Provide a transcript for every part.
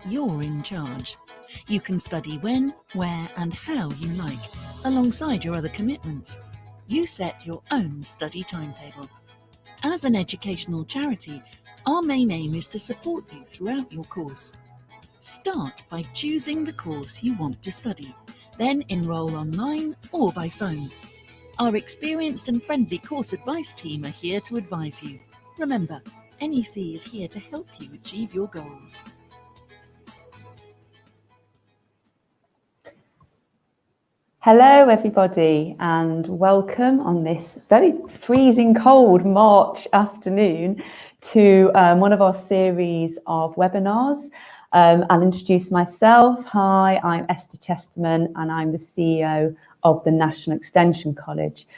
You're in charge. You can study when, where and how you like, alongside your other commitments. You set your own study timetable. As an educational charity, our main aim is to support you throughout your course. Start by choosing the course you want to study, then enrol online or by phone. Our experienced and friendly course advice team are here to advise you. Remember, NEC is here to help you achieve your goals. Hello everybody and welcome on this very freezing cold March afternoon to one of our series of webinars. I'll introduce myself. Hi, I'm Esther Chesterman and I'm the CEO of the National Extension College.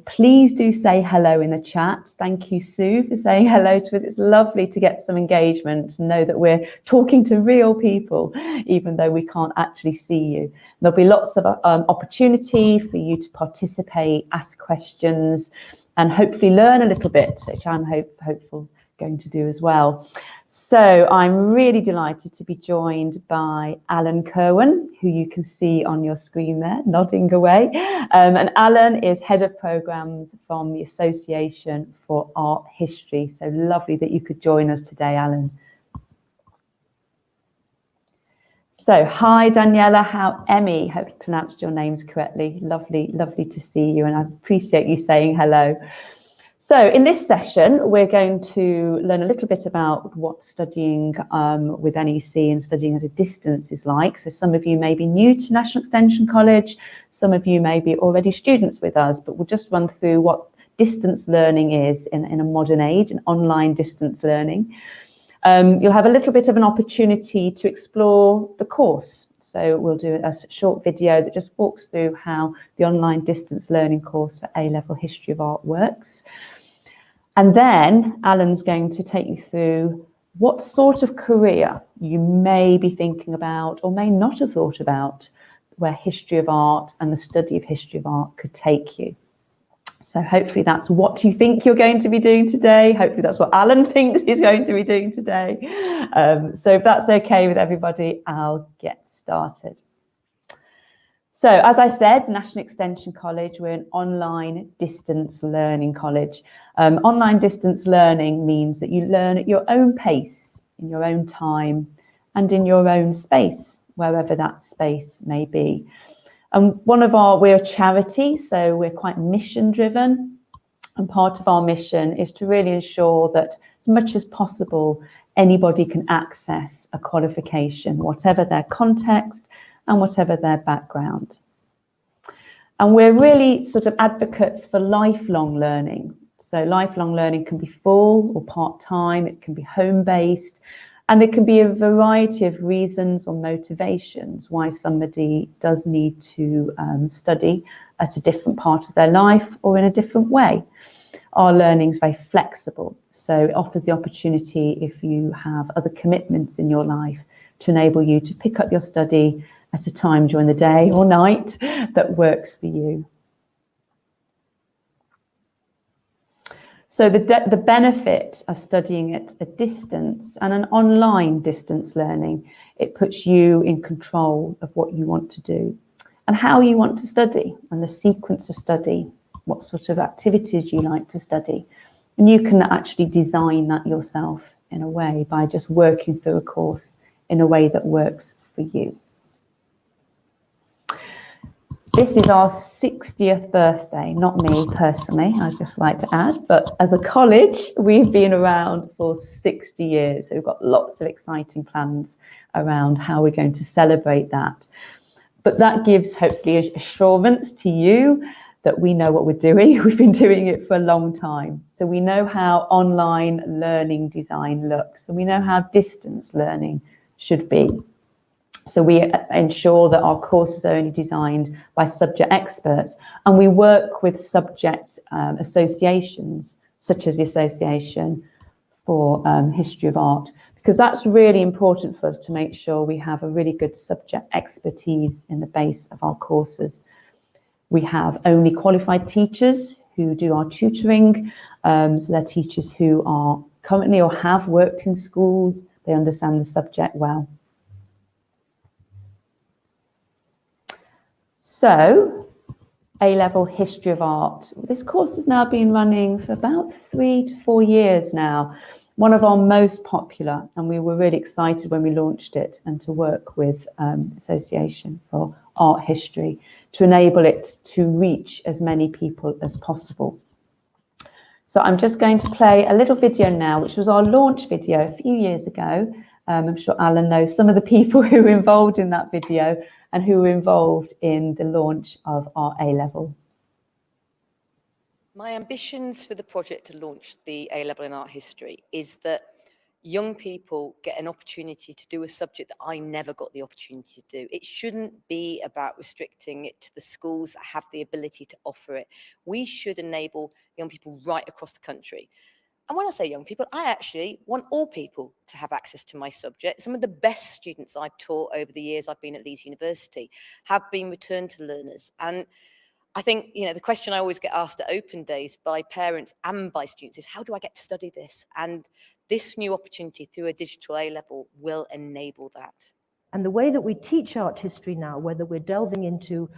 Please do say hello in the chat. Thank you, Sue, for saying hello to us. It's lovely to get some engagement, to know that we're talking to real people, even though we can't actually see you. There'll be lots of opportunity for you to participate, ask questions, and hopefully learn a little bit, which I'm hopeful going to do as well. So I'm really delighted to be joined by Alan Kerwin, who you can see on your screen there, nodding away. And Alan is Head of Programmes from the Association for Art History. So lovely that you could join us today, Alan. So hi, Daniela, Emmy, hope you pronounced your names correctly. Lovely to see you, and I appreciate you saying hello. So in this session, we're going to learn a little bit about what studying with NEC and studying at a distance is like. So some of you may be new to National Extension College, some of you may be already students with us, but we'll just run through what distance learning is in a modern age, and online distance learning. You'll have a little bit of an opportunity to explore the course. So we'll do a short video that just walks through how the online distance learning course for A-level History of Art works. And then Alan's going to take you through what sort of career you may be thinking about or may not have thought about, where history of art and the study of history of art could take you. So hopefully that's what you think you're going to be doing today. Hopefully that's what Alan thinks he's going to be doing today. So if that's okay with everybody, I'll get started. So as I said, National Extension College, we're an online distance learning college. Online distance learning means that you learn at your own pace, in your own time, and in your own space, wherever that space may be. And we're a charity, so we're quite mission driven. And part of our mission is to really ensure that as much as possible, anybody can access a qualification, whatever their context and whatever their background. And we're really sort of advocates for lifelong learning. So lifelong learning can be full or part-time, it can be home-based, and there can be a variety of reasons or motivations why somebody does need to study at a different part of their life or in a different way. Our learning is very flexible, so it offers the opportunity, if you have other commitments in your life, to enable you to pick up your study at a time during the day or night that works for you. So the benefit of studying at a distance and an online distance learning, it puts you in control of what you want to do and how you want to study and the sequence of study, what sort of activities you like to study. And you can actually design that yourself in a way by just working through a course in a way that works for you. This is our 60th birthday, not me personally, I'd just like to add, but as a college, we've been around for 60 years. So we've got lots of exciting plans around how we're going to celebrate that. But that gives hopefully assurance to you that we know what we're doing. We've been doing it for a long time. So we know how online learning design looks, and we know how distance learning should be. So we ensure that our courses are only designed by subject experts, and we work with subject associations, such as the Association for History of Art, because that's really important for us to make sure we have a really good subject expertise in the base of our courses. We have only qualified teachers who do our tutoring, so they're teachers who are currently or have worked in schools. they understand the subject well. So, A-level History of Art. This course has now been running for about 3 to 4 years now. One of our most popular, and we were really excited when we launched it and to work with Association for Art History to enable it to reach as many people as possible. So I'm just going to play a little video now, which was our launch video a few years ago. I'm sure Alan knows some of the people who were involved in that video and who were involved in the launch of our A-level. My ambitions for the project to launch the A-level in art history is that young people get an opportunity to do a subject that I never got the opportunity to do. It shouldn't be about restricting it to the schools that have the ability to offer it. We should enable young people right across the country. And when I say young people, I actually want all people to have access to my subject. Some of the best students I've taught over the years I've been at Leeds University have been return to learners. And I think, you know, the question I always get asked at open days by parents and by students is, how do I get to study this? And this new opportunity through a digital A-level will enable that. And the way that we teach art history now, whether we're delving into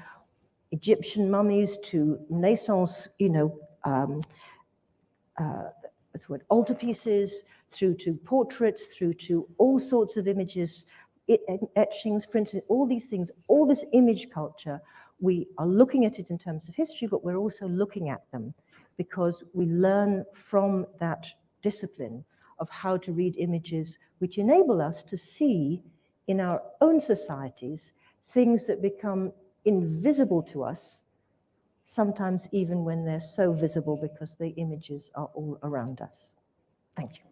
Egyptian mummies to Renaissance, altarpieces, through to portraits, through to all sorts of images, etchings, prints, all these things, all this image culture, we are looking at it in terms of history, but we're also looking at them because we learn from that discipline of how to read images, which enable us to see in our own societies things that become invisible to us, sometimes even when they're so visible because the images are all around us. Thank you.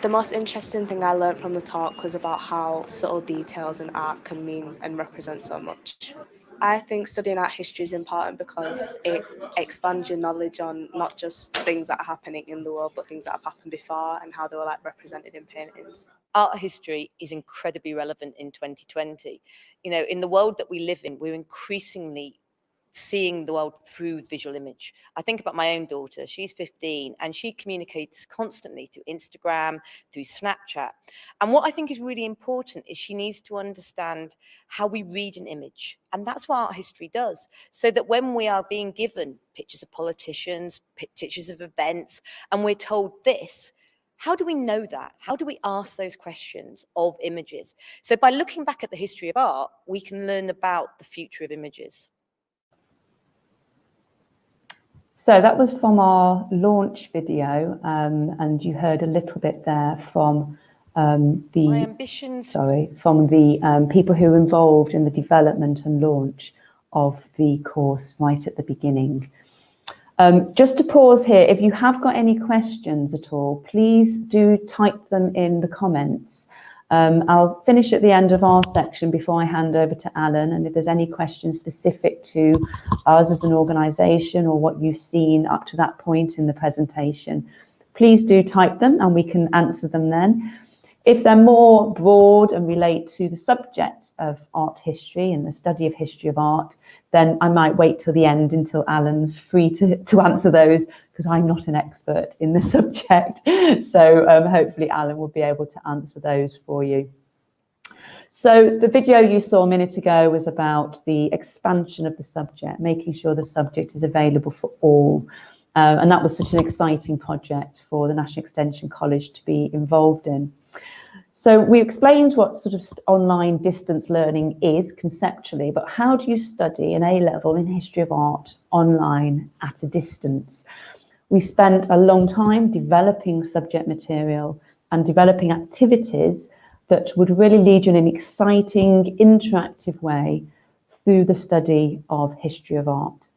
The most interesting thing I learned from the talk was about how subtle details in art can mean and represent so much. I think studying art history is important because it expands your knowledge on not just things that are happening in the world, but things that have happened before and how they were represented in paintings. Art history is incredibly relevant in 2020. You know, in the world that we live in, we're increasingly seeing the world through visual image. I think about my own daughter. She's 15 and she communicates constantly through Instagram, through Snapchat. And what I think is really important is she needs to understand how we read an image. And that's what art history does. So that when we are being given pictures of politicians, pictures of events, and we're told this, how do we know that? How do we ask those questions of images? So by looking back at the history of art, we can learn about the future of images. So that was from our launch video, and you heard a little bit there from the people who were involved in the development and launch of the course right at the beginning. Just to pause here, if you have got any questions at all, please do type them in the comments. I'll finish at the end of our section before I hand over to Alan, and if there's any questions specific to us as an organisation or what you've seen up to that point in the presentation, please do type them and we can answer them then. If they're more broad and relate to the subject of art history and the study of history of art, then I might wait till the end until Alan's free to answer those, because I'm not an expert in the subject. So hopefully Alan will be able to answer those for you. So the video you saw a minute ago was about the expansion of the subject, making sure the subject is available for all. And that was such an exciting project for the National Extension College to be involved in. So we explained what sort of online distance learning is conceptually, but how do you study an A-level in history of art online at a distance? We spent a long time developing subject material and developing activities that would really lead you in an exciting, interactive way through the study of history of art.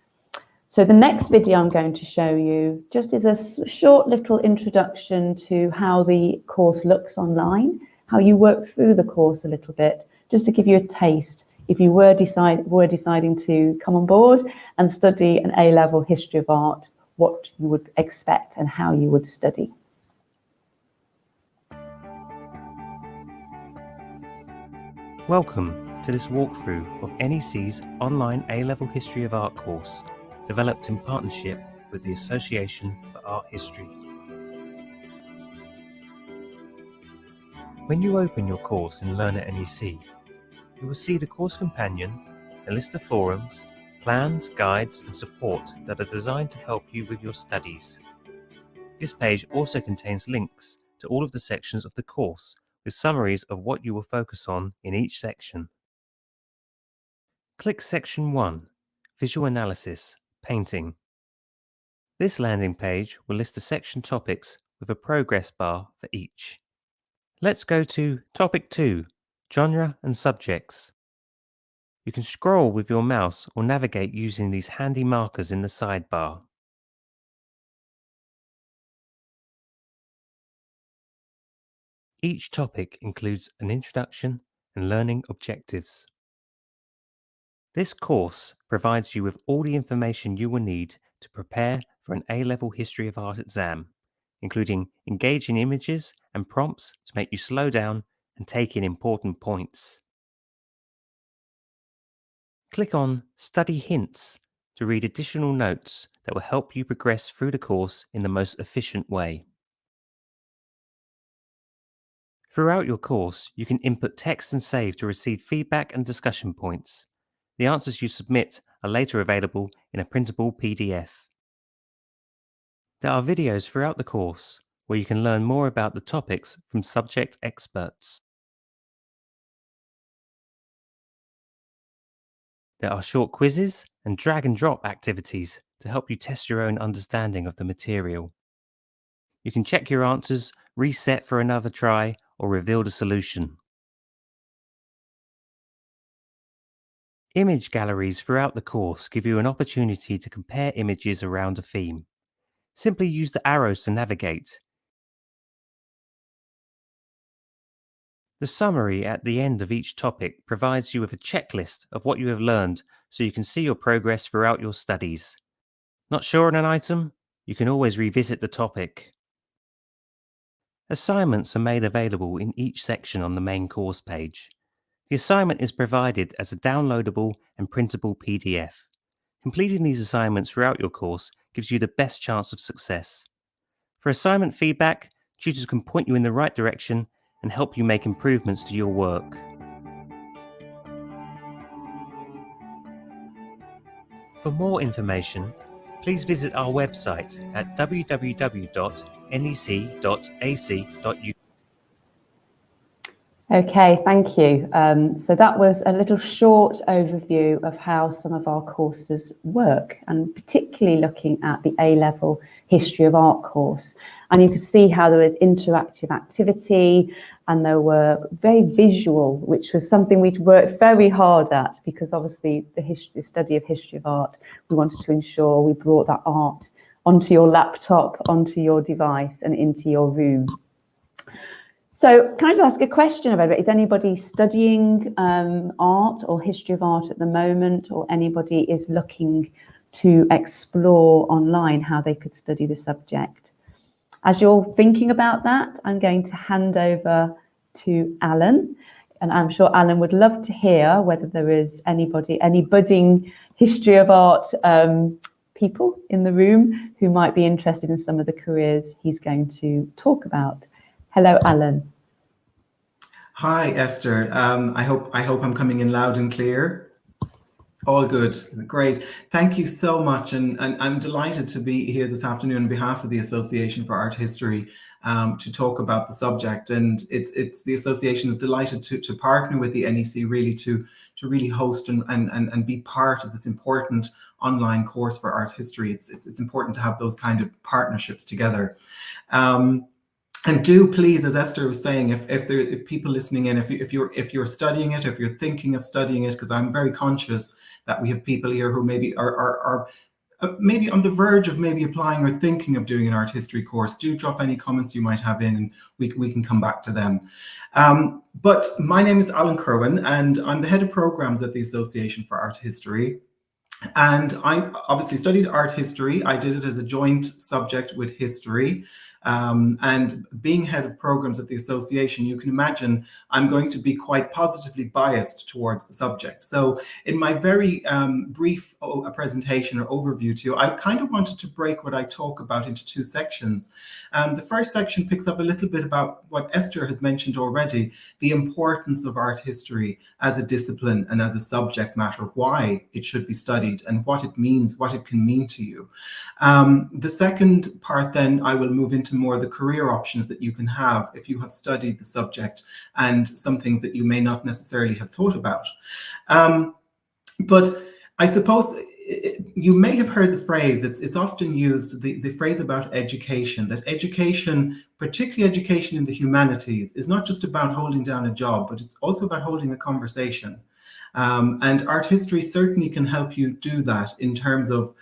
So the next video I'm going to show you just is a short little introduction to how the course looks online, how you work through the course a little bit, just to give you a taste if you were deciding to come on board and study an A-level history of art, what you would expect and how you would study. Welcome to this walkthrough of NEC's online A-level History of Art course, developed in partnership with the Association for Art History. When you open your course in Learn at NEC, you will see the course companion, a list of forums, plans, guides and support that are designed to help you with your studies. This page also contains links to all of the sections of the course with summaries of what you will focus on in each section. Click Section 1, Visual Analysis, Painting. This landing page will list the section topics with a progress bar for each. Let's go to Topic 2, Genre and Subjects. You can scroll with your mouse or navigate using these handy markers in the sidebar. Each topic includes an introduction and learning objectives. This course provides you with all the information you will need to prepare for an A-level History of Art exam, including engaging images and prompts to make you slow down and take in important points. Click on Study Hints to read additional notes that will help you progress through the course in the most efficient way. Throughout your course, you can input text and save to receive feedback and discussion points. The answers you submit are later available in a printable PDF. There are videos throughout the course where you can learn more about the topics from subject experts. There are short quizzes and drag and drop activities to help you test your own understanding of the material. You can check your answers, reset for another try, or reveal the solution. Image galleries throughout the course give you an opportunity to compare images around a theme. Simply use the arrows to navigate. The summary at the end of each topic provides you with a checklist of what you have learned so you can see your progress throughout your studies. Not sure on an item? You can always revisit the topic. Assignments are made available in each section on the main course page. The assignment is provided as a downloadable and printable PDF. Completing these assignments throughout your course gives you the best chance of success. For assignment feedback, tutors can point you in the right direction and help you make improvements to your work. For more information, please visit our website at www.nec.ac.uk. Okay, thank you. So that was a little short overview of how some of our courses work, and particularly looking at the A-level History of Art course. And you could see how there was interactive activity and there were very visual, which was something we'd worked very hard at, because obviously the study of history of art, we wanted to ensure we brought that art onto your laptop, onto your device and into your room. So can I just ask a question about it? Is anybody studying art or history of art at the moment, or anybody is looking to explore online how they could study the subject? As you're thinking about that, I'm going to hand over to Alan, and I'm sure Alan would love to hear whether there is anybody, any budding history of art people in the room who might be interested in some of the careers he's going to talk about. Hello, Alan. Hi, Esther. I hope I'm coming in loud and clear. All good. Great. Thank you so much. And I'm delighted to be here this afternoon on behalf of the Association for Art History to talk about the subject. And it's the association is delighted to partner with the NEC really to really host and be part of this important online course for art history. It's important to have those kind of partnerships together. And do please, as Esther was saying, if there are people listening in, if you're studying it, if you're thinking of studying it, because I'm very conscious that we have people here who maybe are maybe on the verge of maybe applying or thinking of doing an art history course, do drop any comments you might have in, and we can come back to them. But my name is Alan Kerwin, and I'm the head of programs at the Association for Art History. And I obviously studied art history. I did it as a joint subject with history. And being head of programs at the association, you can imagine I'm going to be quite positively biased towards the subject. So in my very brief presentation or overview to you, I kind of wanted to break what I talk about into two sections. The first section picks up a little bit about what Esther has mentioned already, the importance of art history as a discipline and as a subject matter, why it should be studied and what it means, what it can mean to you. The second part then I will move into more the career options that you can have if you have studied the subject and some things that you may not necessarily have thought about. But I suppose you may have heard the phrase, it's often used, the phrase about education, that education, particularly education in the humanities, is not just about holding down a job, but it's also about holding a conversation. And art history certainly can help you do that in terms of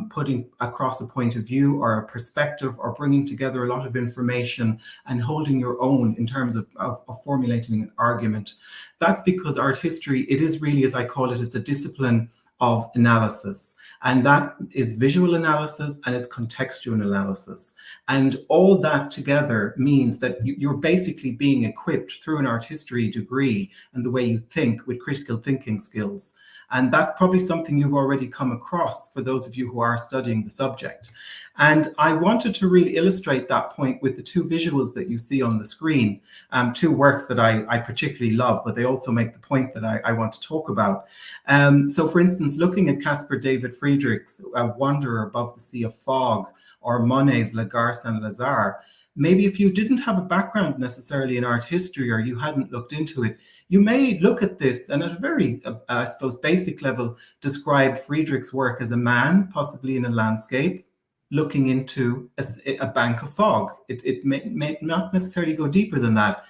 putting across a point of view or a perspective, or bringing together a lot of information and holding your own in terms of formulating an argument. That's because art history, it is really, as I call it, it's a discipline of analysis, and that is visual analysis and it's contextual analysis, and all that together means that you're basically being equipped through an art history degree and the way you think with critical thinking skills. And that's probably something you've already come across for those of you who are studying the subject. And I wanted to really illustrate that point with the two visuals that you see on the screen, two works that I particularly love, but they also make the point that I want to talk about. So for instance, looking at Caspar David Friedrich's Wanderer Above the Sea of Fog, or Monet's La Gare Saint-Lazare, maybe if you didn't have a background necessarily in art history, or you hadn't looked into it, you may look at this and at a very, I suppose, basic level, describe Friedrich's work as a man, possibly in a landscape, looking into a bank of fog. It may not necessarily go deeper than that.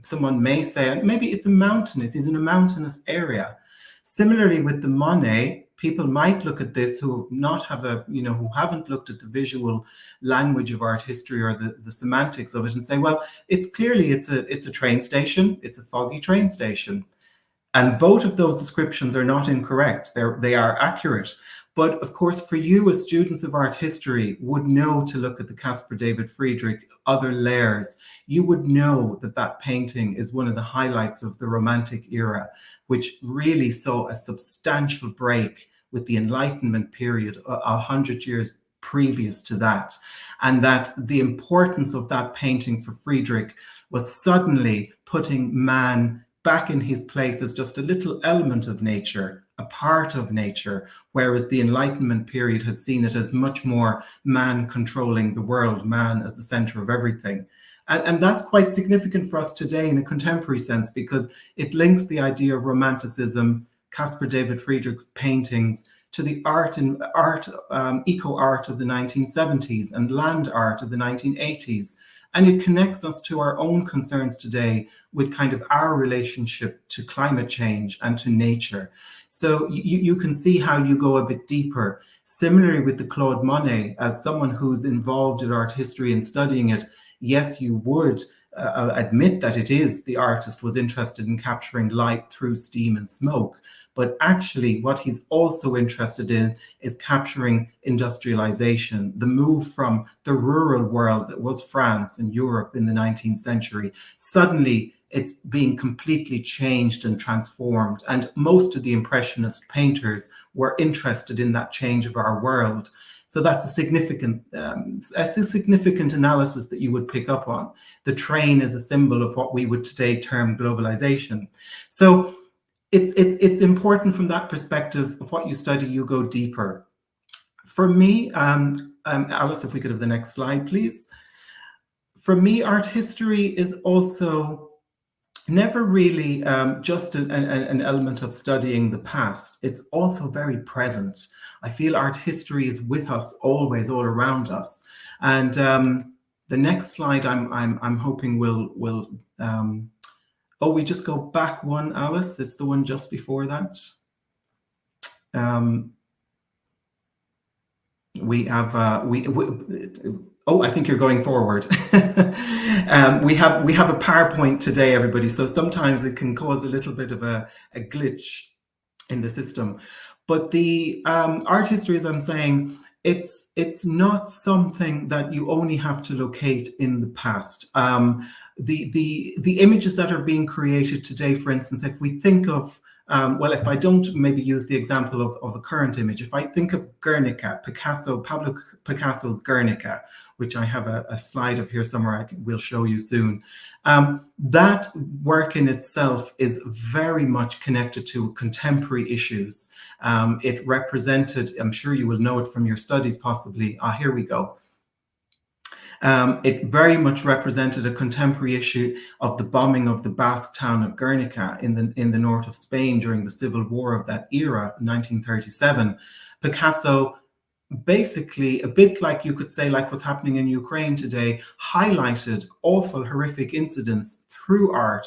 Someone may say, maybe it's he's in a mountainous area. Similarly with the Monet, people might look at this who haven't looked at the visual language of art history or the semantics of it, and say, well, it's a train station, it's a foggy train station. And both of those descriptions are not incorrect. They are accurate. But of course, for you as students of art history would know to look at the Caspar David Friedrich other layers. You would know that that painting is one of the highlights of the Romantic era, which really saw a substantial break with the Enlightenment period 100 years previous to that. And that the importance of that painting for Friedrich was suddenly putting man back in his place as just a little element of nature, a part of nature, whereas the Enlightenment period had seen it as much more man controlling the world, man as the center of everything. And that's quite significant for us today in a contemporary sense, because it links the idea of Romanticism, Caspar David Friedrich's paintings, to the eco art of the 1970s and land art of the 1980s. And it connects us to our own concerns today with kind of our relationship to climate change and to nature. So you can see how you go a bit deeper. Similarly with the Claude Monet, as someone who's involved in art history and studying it, yes, you would admit that the artist was interested in capturing light through steam and smoke. But actually what he's also interested in is capturing industrialization, the move from the rural world that was France and Europe in the 19th century. Suddenly it's being completely changed and transformed. And most of the Impressionist painters were interested in that change of our world. So that's a significant analysis that you would pick up on. The train is a symbol of what we would today term globalization. So it's important from that perspective of what you study, you go deeper. For me, Alice, if we could have the next slide, please. For me, art history is also never really just an element of studying the past. It's also very present. I feel art history is with us always, all around us. And the next slide, I'm hoping will oh, we just go back one, Alice. It's the one just before that. We have oh, I think you're going forward. We have a PowerPoint today, everybody. So sometimes it can cause a little bit of a glitch in the system. But the art history, as I'm saying, it's not something that you only have to locate in the past. The images that are being created today, for instance, if we think of well, if I don't maybe use the example of a current image, if I think of Guernica, Pablo Picasso's Guernica, which I have a slide of here somewhere we'll show you soon. That work in itself is very much connected to contemporary issues. It represented, I'm sure you will know it from your studies possibly, here we go. It very much represented a contemporary issue of the bombing of the Basque town of Guernica in the north of Spain during the civil war of that era, 1937. Picasso basically, a bit like you could say, like what's happening in Ukraine today, highlighted awful, horrific incidents through art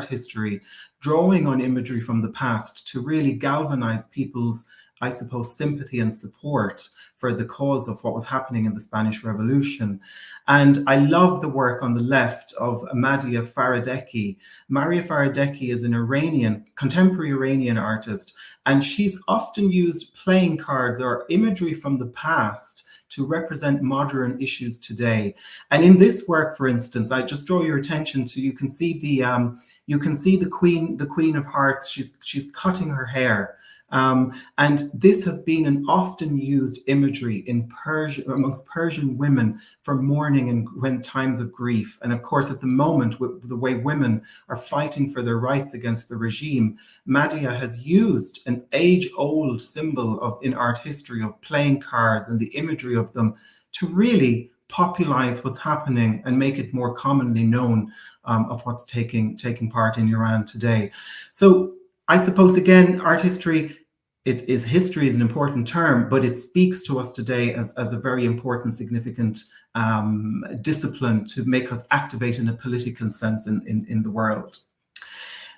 history, drawing on imagery from the past to really galvanize people's, I suppose, sympathy and support for the cause of what was happening in the Spanish Revolution. And I love the work on the left of Maria Faradecki. Maria Faradecki is an Iranian, contemporary Iranian artist, and she's often used playing cards or imagery from the past to represent modern issues today. And in this work, for instance, I just draw your attention to, you can see the Queen of Hearts. She's cutting her hair. And this has been an often used imagery in amongst Persian women for mourning and when times of grief. And of course, at the moment, with the way women are fighting for their rights against the regime, Madia has used an age-old symbol in art history of playing cards and the imagery of them to really popularize what's happening and make it more commonly known of what's taking part in Iran today. So I suppose, again, art history, history is an important term, but it speaks to us today as a very important, significant discipline to make us activate in a political sense in the world.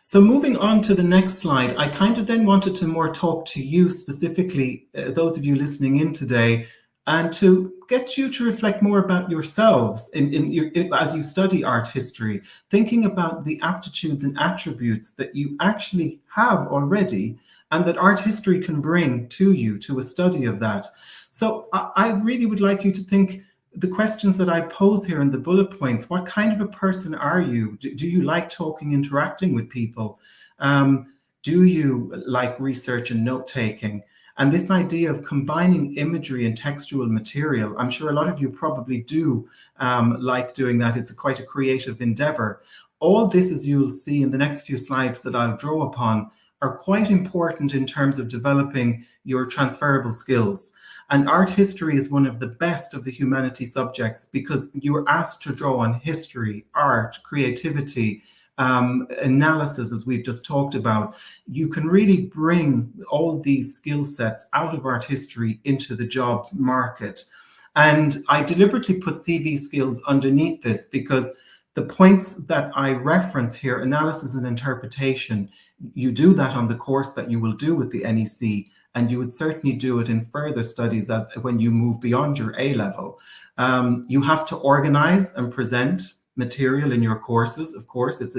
So moving on to the next slide, I kind of then wanted to more talk to you specifically, those of you listening in today, and to get you to reflect more about yourselves as you study art history, thinking about the aptitudes and attributes that you actually have already and that art history can bring to you, to a study of that. So I really would like you to think the questions that I pose here in the bullet points. What kind of a person are you? Do you like talking, interacting with people? Do you like research and note-taking? And this idea of combining imagery and textual material, I'm sure a lot of you probably do like doing that. It's quite a creative endeavor. All this, as you'll see in the next few slides that I'll draw upon, are quite important in terms of developing your transferable skills. And art history is one of the best of the humanities subjects because you're asked to draw on history, art, creativity, analysis, as we've just talked about. You can really bring all these skill sets out of art history into the jobs market. And I deliberately put CV skills underneath this because the points that I reference here, analysis and interpretation, you do that on the course that you will do with the NEC, and you would certainly do it in further studies as when you move beyond your A level. You have to organize and present material in your courses. Of course, it's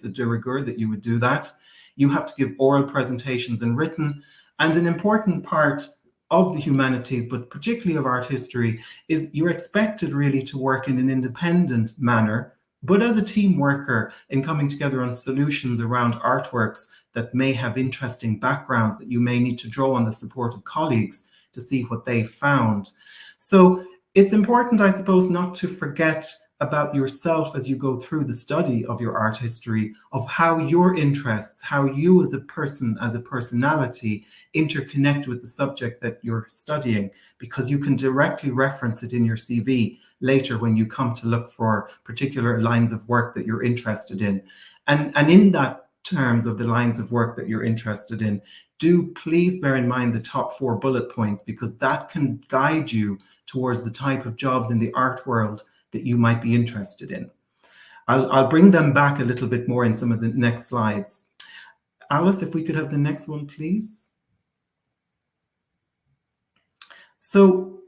a de rigueur that you would do that. You have to give oral presentations and written. And an important part of the humanities, but particularly of art history, is you're expected really to work in an independent manner, but as a team worker in coming together on solutions around artworks that may have interesting backgrounds that you may need to draw on the support of colleagues to see what they found. So it's important, I suppose, not to forget about yourself as you go through the study of your art history, of how your interests, how you as a person, as a personality, interconnect with the subject that you're studying, because you can directly reference it in your CV later when you come to look for particular lines of work that you're interested in. And in that terms of the lines of work that you're interested in, do please bear in mind the top 4 bullet points, because that can guide you towards the type of jobs in the art world that you might be interested in. I'll bring them back a little bit more in some of the next slides. Alice, if we could have the next one, please. So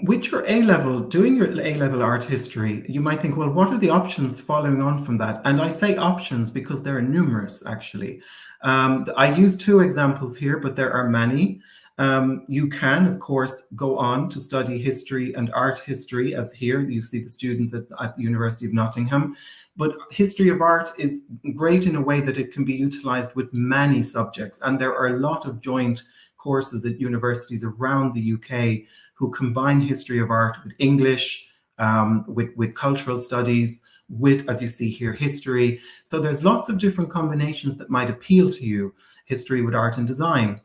with your A-level, doing your A-level art history, you might think, well, what are the options following on from that? And I say options because there are numerous, actually. I use 2 examples here, but there are many. You can, of course, go on to study history and art history, as here you see the students at the University of Nottingham. But history of art is great in a way that it can be utilized with many subjects. And there are a lot of joint courses at universities around the UK who combine history of art with English, with cultural studies, with, as you see here, history. So there's lots of different combinations that might appeal to you, history with art and design.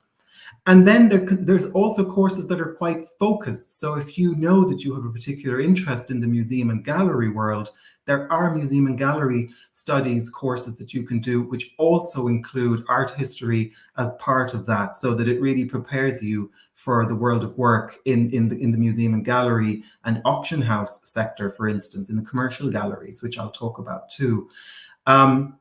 And then there's also courses that are quite focused. So if you know that you have a particular interest in the museum and gallery world, there are museum and gallery studies courses that you can do, which also include art history as part of that, so that it really prepares you for the world of work in the museum and gallery and auction house sector, for instance, in the commercial galleries, which I'll talk about too. And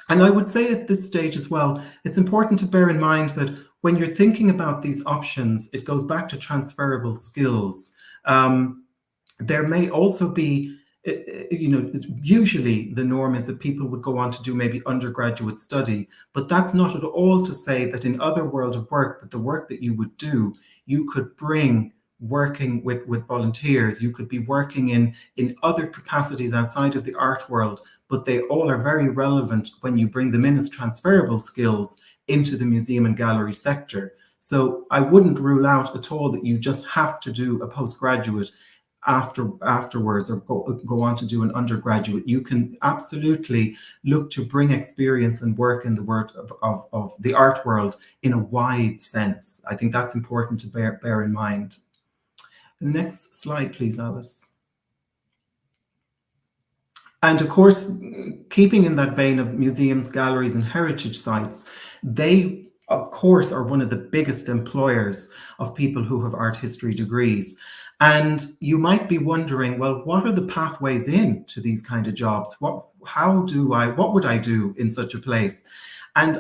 I would say at this stage as well, it's important to bear in mind that when you're thinking about these options, it goes back to transferable skills. There may also be, usually the norm is that people would go on to do maybe undergraduate study, but that's not at all to say that in other world of work, that the work that you would do, you could bring working with volunteers, you could be working in other capacities outside of the art world, but they all are very relevant when you bring them in as transferable skills into the museum and gallery sector. So I wouldn't rule out at all that you just have to do a postgraduate afterwards or go on to do an undergraduate. You can absolutely look to bring experience and work in the world of the art world in a wide sense. I think that's important to bear in mind. The next slide, please, Alice. And of course, keeping in that vein of museums, galleries, and heritage sites, they, of course, are one of the biggest employers of people who have art history degrees. And you might be wondering, well, what are the pathways into these kind of jobs? What would I do in such a place? And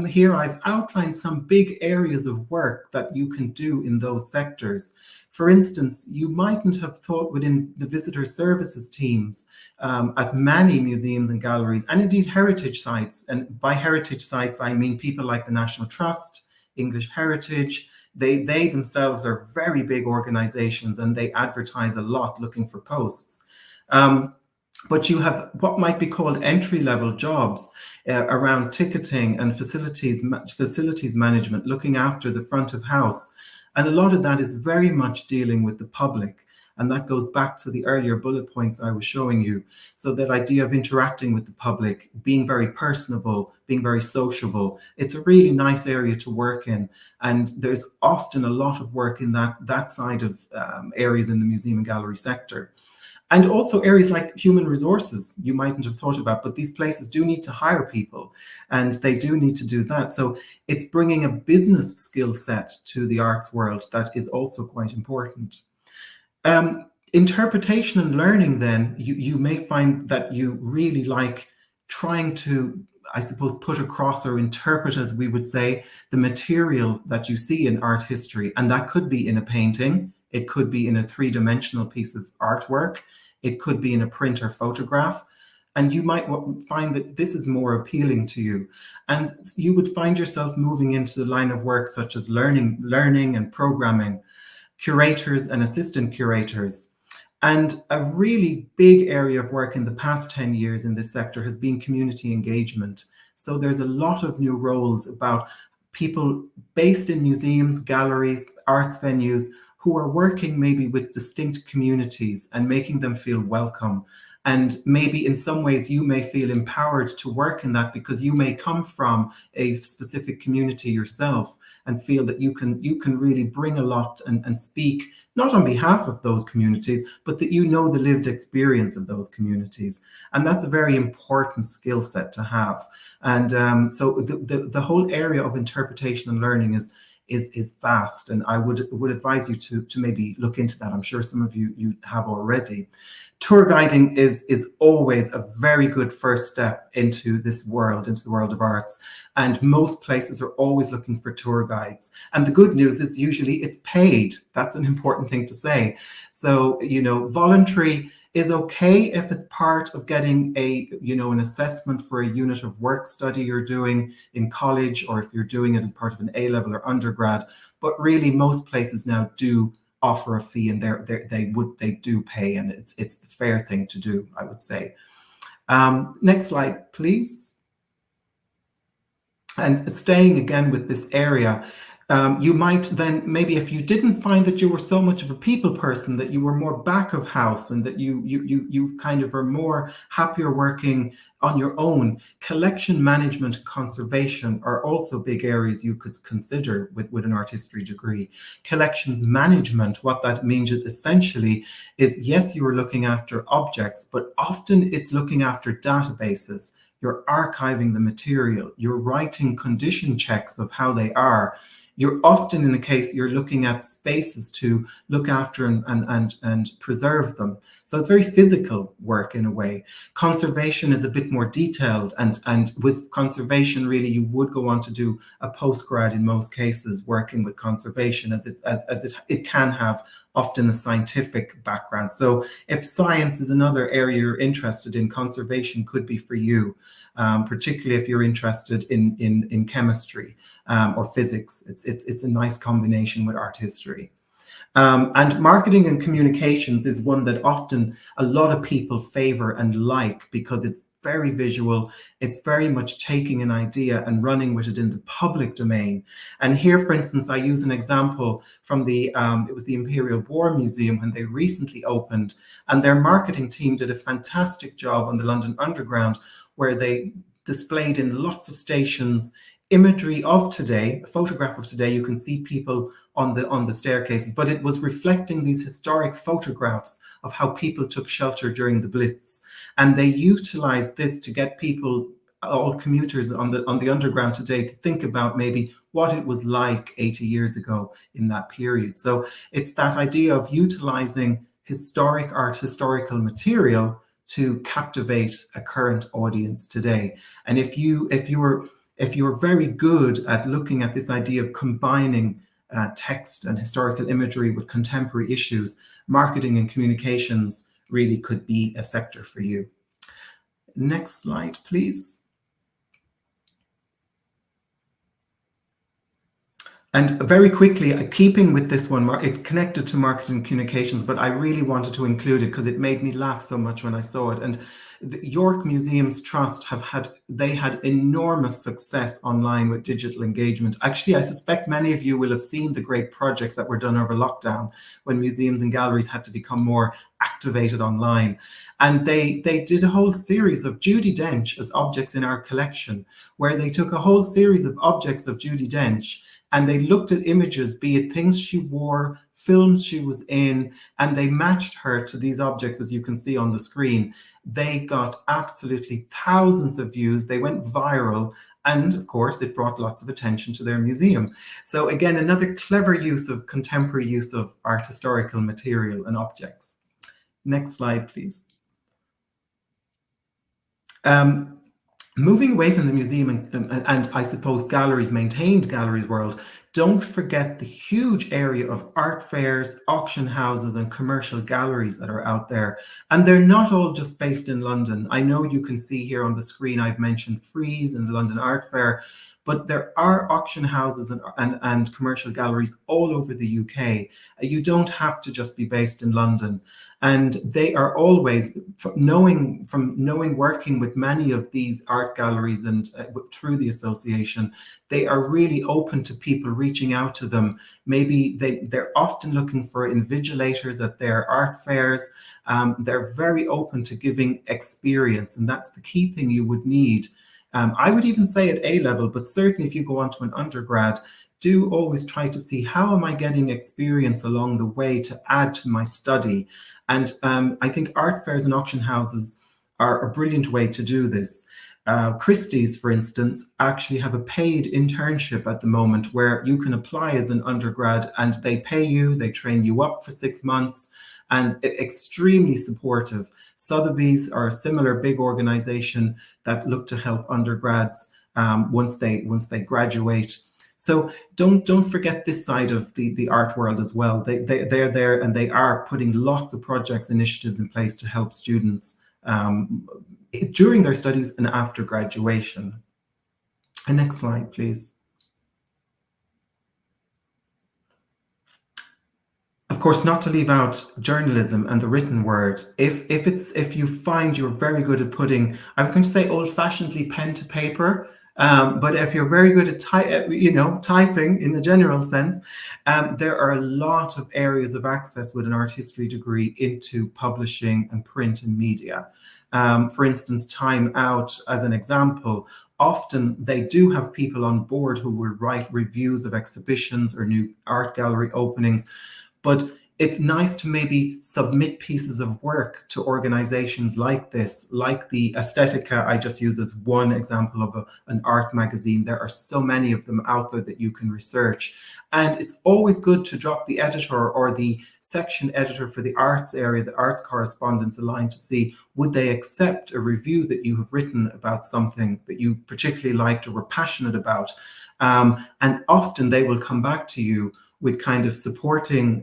here I've outlined some big areas of work that you can do in those sectors. For instance, you mightn't have thought within the visitor services teams at many museums and galleries, and indeed heritage sites. And by heritage sites, I mean people like the National Trust, English Heritage. They themselves are very big organizations, and they advertise a lot looking for posts. But you have what might be called entry-level jobs around ticketing and facilities management, looking after the front of house. And a lot of that is very much dealing with the public. And that goes back to the earlier bullet points I was showing you. So that idea of interacting with the public, being very personable, being very sociable, it's a really nice area to work in. And there's often a lot of work in that side of areas in the museum and gallery sector. And also areas like human resources, you mightn't have thought about, but these places do need to hire people, and they do need to do that. So it's bringing a business skill set to the arts world that is also quite important. Interpretation and learning, then, you may find that you really like trying to, I suppose, put across or interpret, as we would say, the material that you see in art history. And that could be in a painting. It could be in a three-dimensional piece of artwork. It could be in a print or photograph. And you might find that this is more appealing to you. And you would find yourself moving into the line of work such as learning and programming, curators and assistant curators. And a really big area of work in the past 10 years in this sector has been community engagement. So there's a lot of new roles about people based in museums, galleries, arts venues, who are working maybe with distinct communities and making them feel welcome. And maybe in some ways you may feel empowered to work in that because you may come from a specific community yourself and feel that you can really bring a lot and speak, not on behalf of those communities, but that you know the lived experience of those communities. And that's a very important skill set to have. And so the whole area of interpretation and learning is vast, and I would advise you to maybe look into that. I'm sure some of you have already. Tour guiding is always a very good first step into this world, into the world of arts. And most places are always looking for tour guides. And the good news is usually it's paid. That's an important thing to say. So, voluntary is okay if it's part of getting an assessment for a unit of work study you're doing in college, or if you're doing it as part of an A-level or undergrad. But really, most places now do offer a fee, and they do pay, and it's the fair thing to do, I would say. Next slide, please. And staying again with this area, you might then, maybe if you didn't find that you were so much of a people person, that you were more back of house, and that you kind of are more happier working on your own, collection management and conservation are also big areas you could consider with an art history degree. Collections management, what that means essentially is, yes, you are looking after objects, but often it's looking after databases. You're archiving the material, you're writing condition checks of how they are. You're often, in a case, you're looking at spaces to look after and preserve them. So it's very physical work in a way. Conservation is a bit more detailed, and with conservation, really, you would go on to do a postgrad in most cases, working with conservation, as it can have often a scientific background. So if science is another area you're interested in, conservation could be for you, particularly if you're interested in chemistry or physics. It's a nice combination with art history. And marketing and communications is one that often a lot of people favor and like, because it's very visual. It's very much taking an idea and running with it in the public domain. And here, for instance, I use an example from it was the Imperial War Museum when they recently opened, and their marketing team did a fantastic job on the London Underground, where they displayed in lots of stations imagery of today, a photograph of today. You can see people on the staircases, but it was reflecting these historic photographs of how people took shelter during the Blitz. And they utilized this to get people, all commuters on the Underground today, to think about maybe what it was like 80 years ago in that period. So it's that idea of utilizing historic art, historical material to captivate a current audience today. And if you're very good at looking at this idea of combining text and historical imagery with contemporary issues, marketing and communications really could be a sector for you. Next slide, please. And very quickly, keeping with this one, it's connected to marketing and communications, but I really wanted to include it because it made me laugh so much when I saw it. And the York Museums Trust had enormous success online with digital engagement. Actually, I suspect many of you will have seen the great projects that were done over lockdown, when museums and galleries had to become more activated online. And they did a whole series of Judi Dench as objects in our collection, where they took a whole series of objects of Judi Dench, and they looked at images, be it things she wore, films she was in, and they matched her to these objects, as you can see on the screen. They got absolutely thousands of views. They went viral. And of course, it brought lots of attention to their museum. So again, another clever use of contemporary use of art historical material and objects. Next slide, please. Moving away from the museum and I suppose galleries, maintained galleries world, don't forget the huge area of art fairs, auction houses, and commercial galleries that are out there. And they're not all just based in London. I know you can see here on the screen, I've mentioned Frieze and the London Art Fair, but there are auction houses and commercial galleries all over the UK. You don't have to just be based in London. And they are always, knowing working with many of these art galleries and through the association, they are really open to people reaching out to them. Maybe they're often looking for invigilators at their art fairs. They're very open to giving experience, and that's the key thing you would need. I would even say at A-level, but certainly if you go on to an undergrad, do always try to see, how am I getting experience along the way to add to my study? And I think art fairs and auction houses are a brilliant way to do this. Christie's, for instance, actually have a paid internship at the moment where you can apply as an undergrad and they pay you, they train you up for 6 months, and extremely supportive. Sotheby's are a similar big organization that look to help undergrads once they graduate. So don't forget this side of the art world as well. They're there, and they are putting lots of projects, initiatives in place to help students during their studies and after graduation. And next slide, please. Of course, not to leave out journalism and the written word. If you find you're very good at putting, I was going to say old-fashionedly pen to paper, but if you're very good at typing in a general sense, there are a lot of areas of access with an art history degree into publishing and print and media. For instance, Time Out, as an example, often they do have people on board who will write reviews of exhibitions or new art gallery openings. But it's nice to maybe submit pieces of work to organizations like this, like the Aesthetica. I just use as one example of an art magazine. There are so many of them out there that you can research. And it's always good to drop the editor or the section editor for the arts area, the arts correspondence, a line to see, would they accept a review that you have written about something that you particularly liked or were passionate about? And often they will come back to you with kind of supporting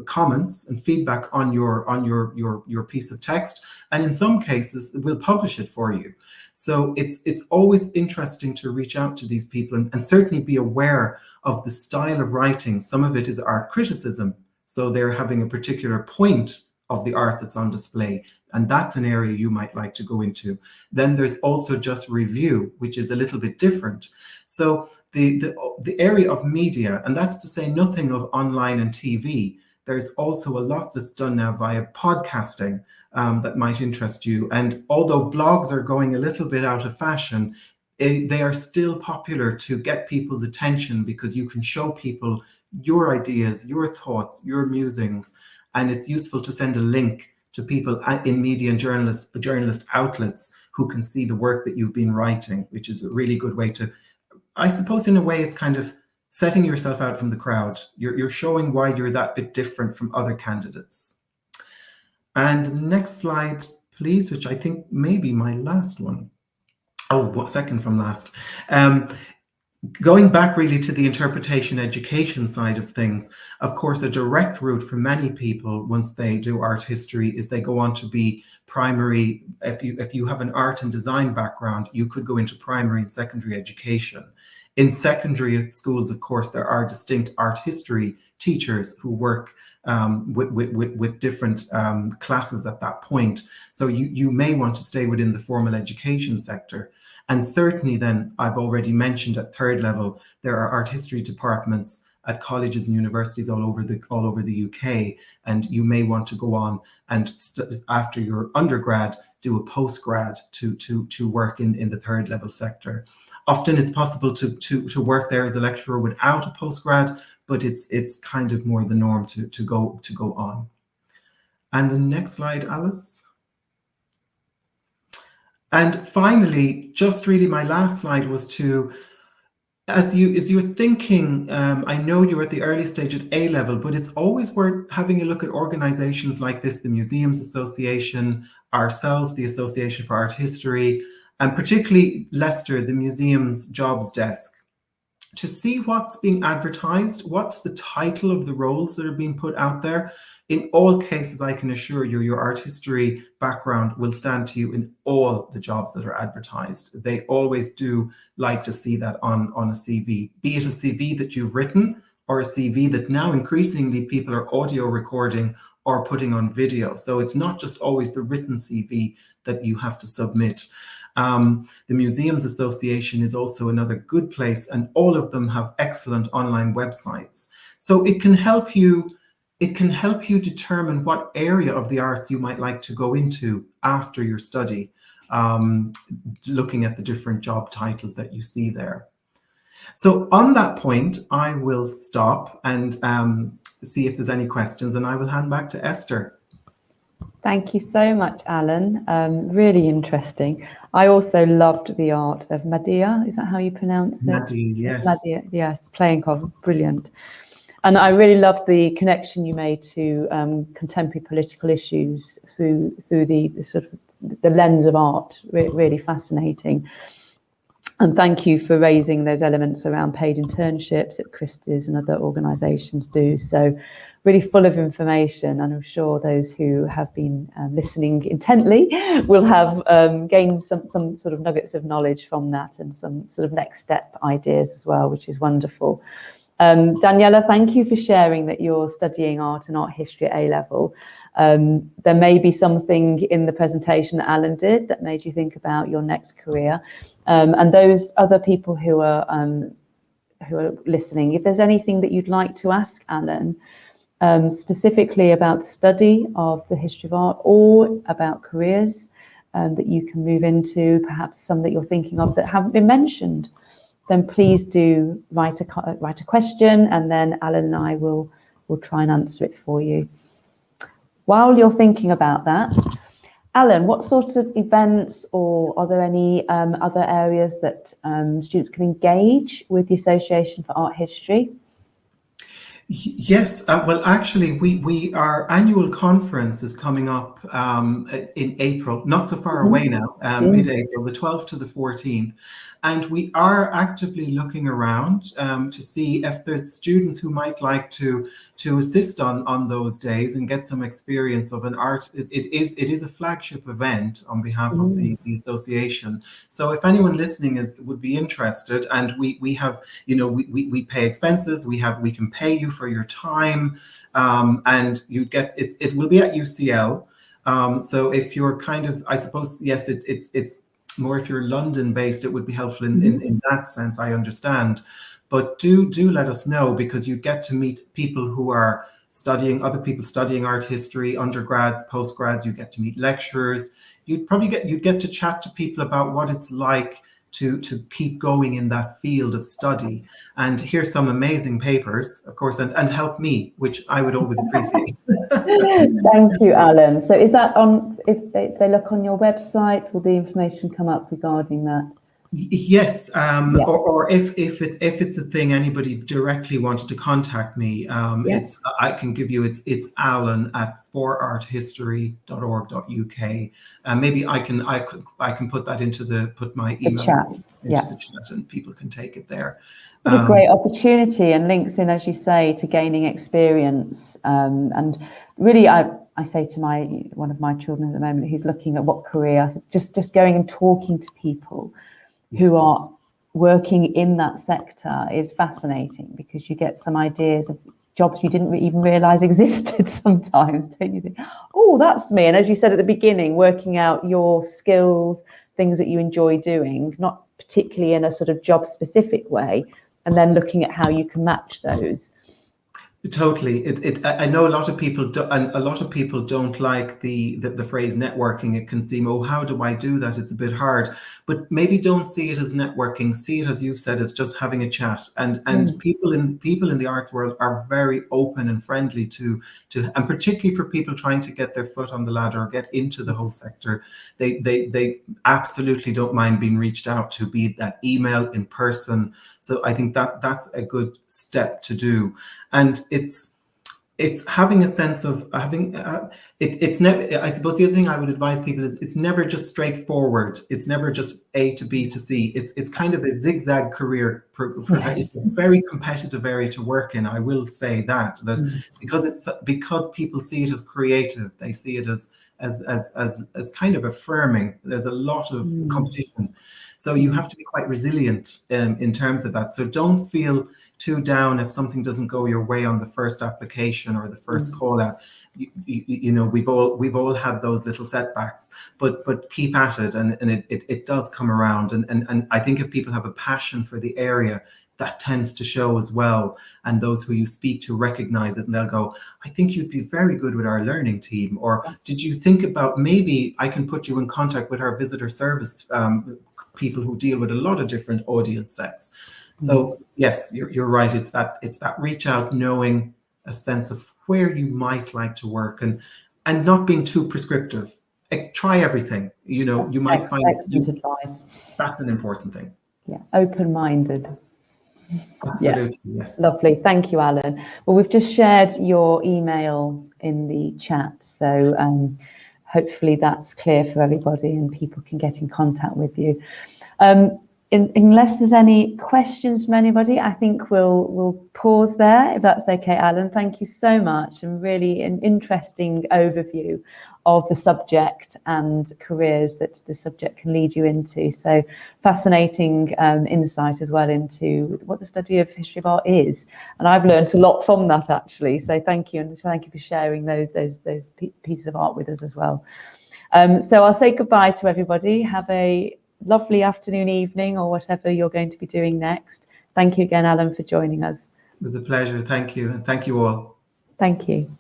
comments and feedback on your piece of text, and in some cases we'll publish it for you. So it's always interesting to reach out to these people and certainly be aware of the style of writing. Some of it is art criticism, so they're having a particular point of the art that's on display, and that's an area you might like to go into. Then there's also just review, which is a little bit different. So the area of media, and that's to say nothing of online and TV. There's also a lot that's done now via podcasting that might interest you. And although blogs are going a little bit out of fashion, they are still popular to get people's attention, because you can show people your ideas, your thoughts, your musings, and it's useful to send a link to people in media and journalist outlets who can see the work that you've been writing, which is a really good way to, I suppose in a way, it's kind of setting yourself out from the crowd. You're showing why you're that bit different from other candidates. And the next slide, please, which I think may be my last one. Oh, second from last. Going back really to the interpretation education side of things, of course, a direct route for many people once they do art history is they go on to be primary. If you have an art and design background, you could go into primary and secondary education. In secondary schools, of course, there are distinct art history teachers who work with different classes at that point. So you may want to stay within the formal education sector. And certainly then, I've already mentioned at third level, there are art history departments at colleges and universities all over the UK, and you may want to go on and after your undergrad do a postgrad to work in the third level sector. Often it's possible to work there as a lecturer without a postgrad, but it's kind of more the norm to go on. And the next slide, Alice. And finally, just really my last slide was to, as you're thinking, I know you're at the early stage at A level, but it's always worth having a look at organizations like this, the Museums Association, ourselves, the Association for Art History, and particularly Leicester, the Museums Jobs Desk, to see what's being advertised, what's the title of the roles that are being put out there. In all cases, I can assure you, your art history background will stand to you in all the jobs that are advertised. They always do like to see that on a CV, be it a CV that you've written or a CV that now increasingly people are audio recording or putting on video. So it's not just always the written CV that you have to submit. The Museums Association is also another good place, and all of them have excellent online websites. So it can help you determine what area of the arts you might like to go into after your study, looking at the different job titles that you see there. So on that point, I will stop and see if there's any questions, and I will hand back to Esther. Thank you so much, Alan. Really interesting. I also loved the art of Madea. Is that how you pronounce it? Madea, yes. Madea, yes, playing of brilliant. And I really loved the connection you made to contemporary political issues through the sort of the lens of art. Really fascinating. And thank you for raising those elements around paid internships that Christie's and other organisations do. So really full of information, and I'm sure those who have been listening intently will have gained some sort of nuggets of knowledge from that, and some sort of next step ideas as well, which is wonderful. Daniela, thank you for sharing that you're studying art and art history at A-level. There may be something in the presentation that Alan did that made you think about your next career. And those other people who are listening, if there's anything that you'd like to ask Alan, specifically about the study of the history of art, or about careers that you can move into, perhaps some that you're thinking of that haven't been mentioned, then please do write a question, and then Alan and I will try and answer it for you. While you're thinking about that, Alan, what sort of events, or are there any other areas that students can engage with the Association for Art History? Yes, well, actually, our annual conference is coming up in April, not so far away now, mid-April, the 12th to the 14th. And we are actively looking around to see if there's students who might like to assist on those days and get some experience of an art. It is a flagship event on behalf of the association. So if anyone listening would be interested, and we have, we pay expenses, we can pay you for your time, and you get it will be at UCL. So if you're kind of, I suppose, yes, it's more if you're London based, it would be helpful in that sense, I understand. But do let us know, because you get to meet people who are studying, other people studying art history, undergrads, postgrads. You get to meet lecturers. You'd get to chat to people about what it's like to keep going in that field of study, and hear some amazing papers, of course, and help me, which I would always appreciate. Thank you, Alan. So is that on, if they look on your website, will the information come up regarding that? Yes, or if it's a thing anybody directly wanted to contact me, I can give you, it's Alan at forarthistory.org.uk. Maybe I can put that put my email into the chat, and people can take it there. What a great opportunity, and links in, as you say, to gaining experience. And really, I say to one of my children at the moment who's looking at what career, just going and talking to people who are working in that sector is fascinating, because you get some ideas of jobs you didn't even realise existed sometimes, don't you think, oh, that's me? And as you said at the beginning, working out your skills, things that you enjoy doing, not particularly in a sort of job specific way, and then looking at how you can match those. Totally. I know a lot of people don't like the phrase networking. It can seem, oh, how do I do that? It's a bit hard. But maybe don't see it as networking. See it, as you've said, as just having a chat. And people in the arts world are very open and friendly to, and particularly for people trying to get their foot on the ladder or get into the whole sector. They absolutely don't mind being reached out to, be that email, in person. So I think that's a good step to do. And it's having a sense of having it's never, I suppose the other thing I would advise people is, it's never just straightforward. It's never just A to B to C. It's kind of a zigzag career. It's a very competitive area to work in, I will say that. Because people see it as creative, they see it as kind of affirming. There's a lot of competition, so you have to be quite resilient in terms of that. So don't feel too down if something doesn't go your way on the first application or the first call out. You know, we've all had those little setbacks, but keep at it, and it does come around. And I think if people have a passion for the area, that tends to show as well. And those who you speak to recognize it, and they'll go, I think you'd be very good with our learning team. Or did you think about, maybe I can put you in contact with our visitor service people who deal with a lot of different audience sets. So yes, you're right. It's that reach out, knowing a sense of where you might like to work, and not being too prescriptive. Try everything. You know, you might find that's an important thing. Yeah, open-minded. Absolutely, yes. Lovely. Thank you, Alan. Well, we've just shared your email in the chat, so hopefully that's clear for everybody and people can get in contact with you. Unless there's any questions from anybody, I think we'll pause there, if that's okay, Alan. Thank you so much, and really an interesting overview of the subject and careers that the subject can lead you into. So fascinating insight as well into what the study of history of art is. And I've learned a lot from that, actually. So thank you, and thank you for sharing those pieces of art with us as well. So I'll say goodbye to everybody. Have a lovely afternoon, evening, or whatever you're going to be doing next. Thank you again, Alan, for joining us. It was a pleasure. Thank you. And thank you all. Thank you.